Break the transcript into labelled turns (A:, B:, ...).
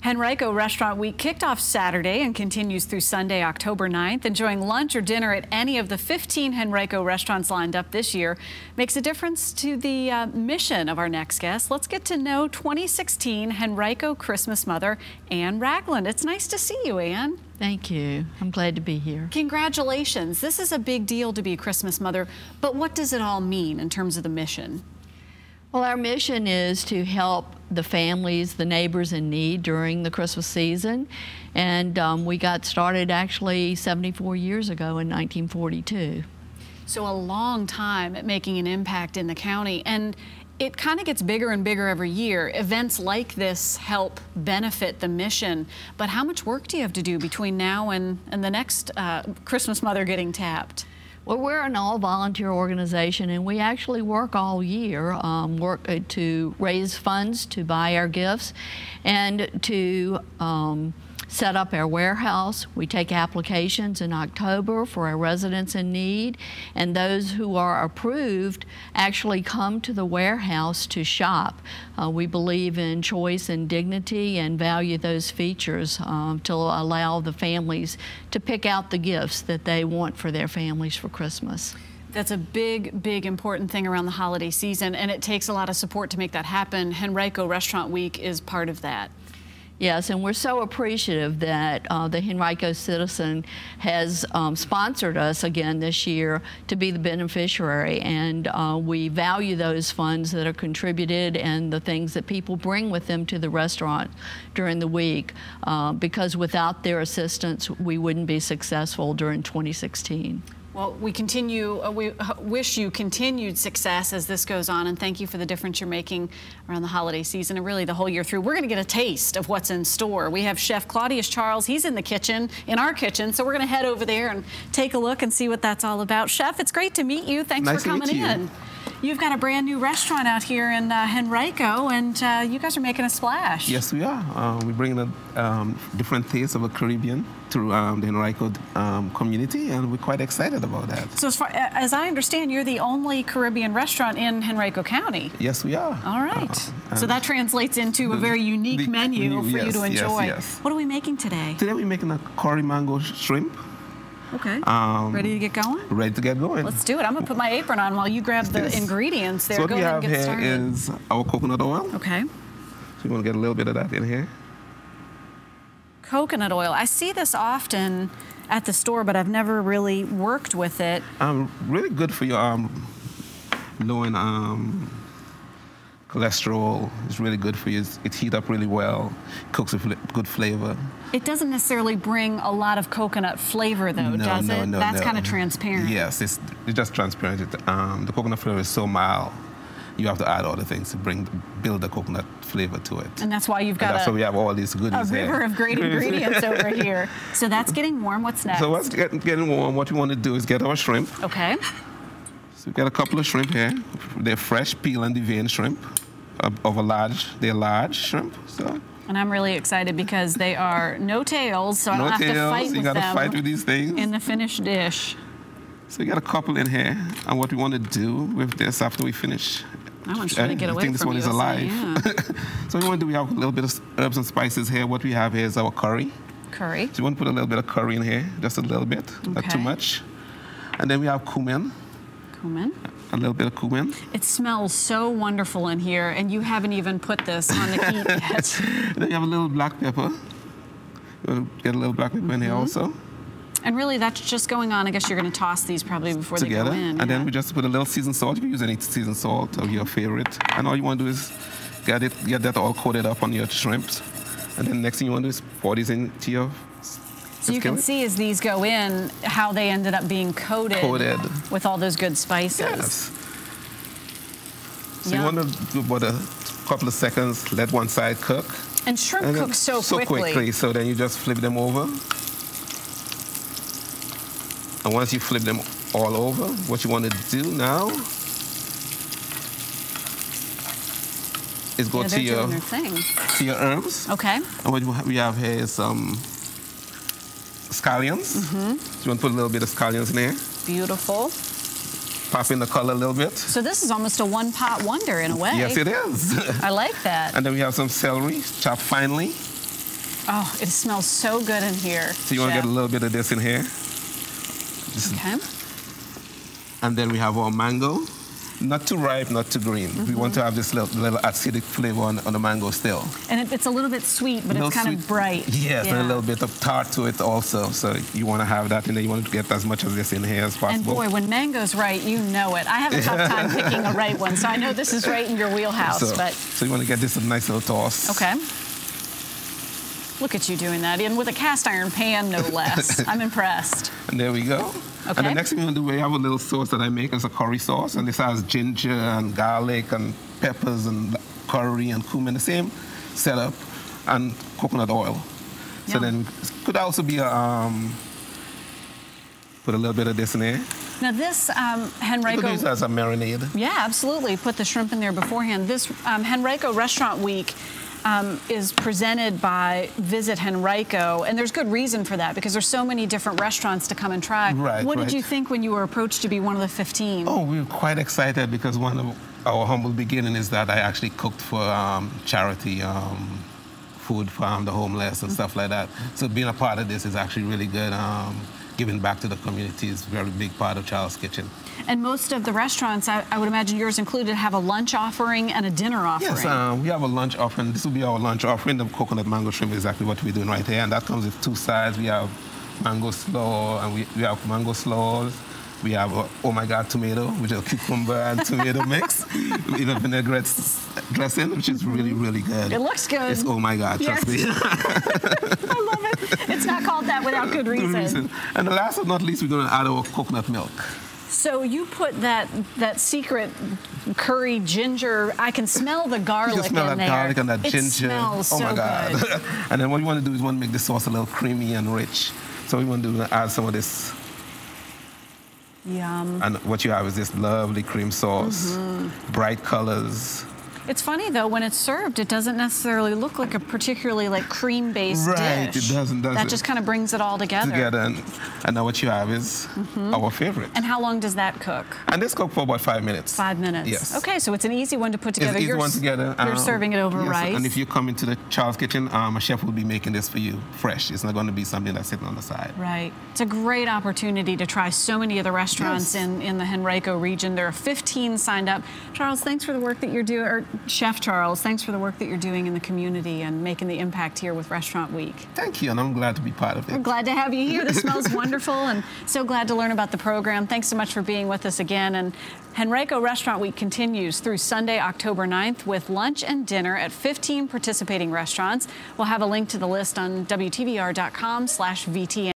A: Henrico Restaurant Week kicked off Saturday and continues through Sunday, October 9th. Enjoying lunch or dinner at any of the 15 Henrico restaurants lined up this year makes a difference to the mission of our next guest. Let's get to know 2016 Henrico Christmas Mother, Ann Ragland. It's nice to see you, Ann.
B: Thank you. I'm glad to be here.
A: Congratulations. This is a big deal to be a Christmas mother, but what does it all mean in terms of the mission?
B: Well, our mission is to help the families, the neighbors in need during the Christmas season. And we got started actually 74 years ago in 1942.
A: So a long time at making an impact in the county. And it kind of gets bigger and bigger every year. Events like this help benefit the mission. But how much work do you have to do between now and the next Christmas Mother getting tapped?
B: Well, we're an all-volunteer organization, and we actually work all year, to raise funds to buy our gifts and to set up our warehouse. We take applications in October for our residents in need, and those who are approved actually come to the warehouse to shop. We believe in choice and dignity and value those features to allow the families to pick out the gifts that they want for their families for Christmas.
A: That's a big, big important thing around the holiday season, and it takes a lot of support to make that happen. Henrico Restaurant Week is part of that.
B: Yes, and we're so appreciative that the Henrico Citizen has sponsored us again this year to be the beneficiary, and we value those funds that are contributed and the things that people bring with them to the restaurant during the week, because without their assistance we wouldn't be successful during 2016.
A: Well, we wish you continued success as this goes on, and thank you for the difference you're making around the holiday season and really the whole year through. We're going to get a taste of what's in store. We have Chef Claudius Charles. He's in the kitchen, in our kitchen, so we're going to head over there and take a look and see what that's all about. Chef, it's great to meet you. Thanks for coming in. You've got a brand new restaurant out here in Henrico, and you guys are making a splash.
C: Yes, we are. We're bringing a different taste of the Caribbean to the Henrico community, and we're quite excited about that.
A: So as I understand, you're the only Caribbean restaurant in Henrico County.
C: Yes, we are.
A: All right. So that translates into a very unique menu for you to enjoy.
C: Yes.
A: What are we making today?
C: Today we're making a curry mango shrimp.
A: Okay. Ready to get going?
C: Ready to get going.
A: Let's do it. I'm going to put my apron on while you grab the ingredients there.
C: So what we have here is our coconut oil.
A: Okay.
C: So you want to get a little bit of that in here.
A: Coconut oil. I see this often at the store, but I've never really worked with it.
C: Really good for your lowering cholesterol. It's really good for you. It heats up really well, cooks with good flavor.
A: It doesn't necessarily bring a lot of coconut flavor, though, does it?
C: No,
A: That's kind of transparent.
C: Yes, it's just transparent. The coconut flavor is so mild. You have to add other things to build the coconut flavor to it.
A: And that's why you've got
C: that's why we have all these goodies
A: a river of great ingredients over here. So that's getting warm. What's next?
C: So what's getting warm, what we want to do is get our shrimp.
A: Okay.
C: So we've got a couple of shrimp here. They're fresh, peel and deveined shrimp. They're large shrimp. So.
A: And I'm really excited because they are no tails, so I don't have to fight with them.
C: You got to fight with these things.
A: In the finished dish.
C: So we got a couple in here, and what we want to do with this after we finish.
A: That one's trying to get away from you.
C: I think this one is alive.
A: Yeah.
C: So we have a little bit of herbs and spices here. What we have here is our curry.
A: Curry.
C: So you want to put a little bit of curry in here, just a little bit, not too much. And then we have cumin.
A: Cumin.
C: A little bit of cumin.
A: It smells so wonderful in here, and you haven't even put this on the heat yet.
C: Then you have a little black pepper. You want to get a little black pepper in here also.
A: And really, that's just going on. I guess you're going to toss these probably before they go in.
C: And then we just put a little seasoned salt. You can use any seasoned salt of your favorite. And all you want to do is get that all coated up on your shrimps. And then next thing you want to do is pour these into your
A: So you can see as these go in how they ended up being coated with all those good spices.
C: Yes. So you want to do about a couple of seconds, let one side cook.
A: And shrimp cooks so quickly.
C: So then you just flip them over. And once you flip them all over, what you want to do now is go to your herbs.
A: Okay.
C: And what we have here is scallions. So you want to put a little bit of scallions in there.
A: Beautiful.
C: Pop in the color a little bit.
A: So this is almost a one-pot wonder in a way.
C: Yes, it is.
A: I like that.
C: And then we have some celery chopped finely.
A: Oh, it smells so good in here.
C: So you want to get a little bit of this in here.
A: Okay.
C: And then we have our mango. Not too ripe, not too green. We want to have this little acidic flavor on the mango still.
A: And it's a little bit sweet, but it's kind of bright.
C: Yes, and a little bit of tart to it also. So you want to have that in there. You want to get as much of this in here as possible.
A: And boy, when mango's right, you know it. I have a tough time picking a right one, so I know this is right in your wheelhouse.
C: So you want to get this a nice little toss.
A: Okay. Look at you doing that, and with a cast iron pan, no less. I'm impressed.
C: And there we go.
A: Okay.
C: And the next thing we're going to do, we have a little sauce that I make. It's a curry sauce, and this has ginger and garlic and peppers and curry and cumin, the same setup, and coconut oil. So then could also be a, put a little bit of this in there.
A: Now this, Henrico...
C: You could use it as a marinade.
A: Yeah, absolutely. Put the shrimp in there beforehand. This Henrico Restaurant Week is presented by Visit Henrico, and there's good reason for that because there's so many different restaurants to come and try. What did you think when you were approached to be one of the 15?
C: Oh, we were quite excited because one of our humble beginning is that I actually cooked for charity food for the homeless and stuff like that. So being a part of this is actually really good. Giving back to the community is a very big part of Charles Kitchen.
A: And most of the restaurants, I would imagine yours included, have a lunch offering and a dinner offering.
C: Yes, we have a lunch offering. This will be our lunch offering. The coconut mango shrimp is exactly what we're doing right here. And that comes with two sides. We have mango slaw, and we have mango slaws. We have oh my God tomato, which is a cucumber and tomato mix with a vinaigrette dressing, which is really, really good.
A: It looks good.
C: It's oh my God, trust me.
A: I love it. It's not called that without good reason.
C: And the last but not least, we're going to add our coconut milk.
A: So you put that secret curry ginger. I can smell the garlic in there.
C: You can smell that garlic and that ginger.
A: It smells
C: oh my God.
A: good.
C: And then what you want to do is want to make the sauce a little creamy and rich. So we want to do is add some of this.
A: Yum.
C: And what you have is this lovely cream sauce, bright colors.
A: It's funny though, when it's served, it doesn't necessarily look like a particularly cream-based dish.
C: Right, it doesn't.
A: That just kind of brings it all together.
C: And now what you have is our favorite.
A: And how long does that cook?
C: And this cooks for about 5 minutes.
A: 5 minutes.
C: Yes.
A: Okay, so it's an easy one to put together.
C: It's an easy one together.
A: You're serving it over rice.
C: And if you come into the Charles Kitchen, a chef will be making this for you fresh. It's not going to be something that's sitting on the side.
A: Right. It's a great opportunity to try so many of the restaurants in the Henrico region. There are 15 signed up. Charles, thanks for the work that you're doing, or Chef Charles, thanks for the work that you're doing in the community and making the impact here with Restaurant Week.
C: Thank you, and I'm glad to be part of it.
A: We're glad to have you here. This smells wonderful, and so glad to learn about the program. Thanks so much for being with us again. And Henrico Restaurant Week continues through Sunday, October 9th, with lunch and dinner at 15 participating restaurants. We'll have a link to the list on WTVR.com/VTN.